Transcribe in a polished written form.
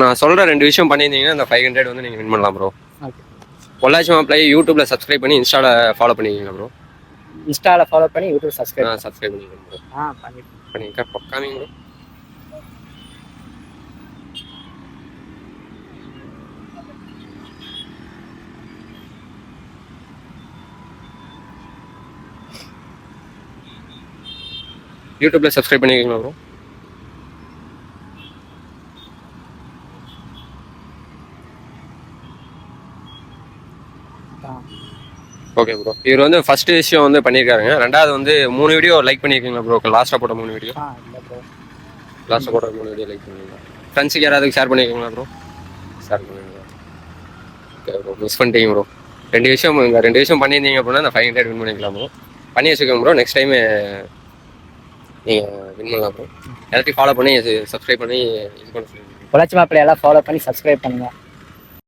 நான் சொல்கிற 2 விஷயம் பண்ணியிருந்தீங்கன்னா அந்த 500 வந்து நீங்கள் வின் பண்ணலாம் ப்ரோ. ஓகே. பொள்ளாச்சி மாப்பிள்ளை யூடியூப்பில் சப்ஸ்கிரைப் பண்ணி இன்ஸ்டாவில் ஃபாலோ பண்ணிக்கிங்க ப்ரோ. இன்ஸ்டாவில் ஃபாலோ பண்ணி யூடியூப் சப்ஸ்கிரைப் சப்ஸ்கிரைப் பண்ணிக்கிறேன் ப்ரோ. பண்ணிக்க காமிங்க ப்ரோ. யூடியூப்பில் சப்ஸ்கிரைப் பண்ணிக்கிறீங்களா ப்ரோ? Okay bro. இவர் வந்து ஃபர்ஸ்ட் விஷயம் வந்து பண்ணியிருக்காருங்க. 2வது வந்து 3 வீடியோ லைக் பண்ணியிருக்கீங்களா ப்ரோ? லாஸ்ட்டாக போட்ட 3 வீடியோ. இல்லை ப்ரோ. லாஸ்ட்டாக போட்ட 3 வீடியோ லைக் பண்ணிருக்கீங்களா? ஃப்ரெண்ட்ஸுக்கு யாராவது ஷேர் பண்ணியிருக்கீங்களா ப்ரோ? ஷேர் பண்ணிருக்கீங்களா? Okay bro. மிஸ் பண்ணிட்டீங்க ப்ரோ. 2 விஷயம் பண்ணியிருந்தீங்க அப்படின்னா அந்த 500 வின் பண்ணிக்கலாம் ப்ரோ. பண்ணி வச்சுக்கோங்க ப்ரோ. நெக்ஸ்ட் டைம் நீங்கள் வின் பண்ணலாம் ப்ரோ. எல்லாத்தையும் ஃபாலோ பண்ணி சப்ஸ்கிரைப் பண்ணி இது பண்ண சொல்லுங்கள். பொள்ளாச்சி மாப்பிள்ளை எல்லாம் ஃபாலோ பண்ணி சப்ஸ்கிரைப் பண்ணுங்க.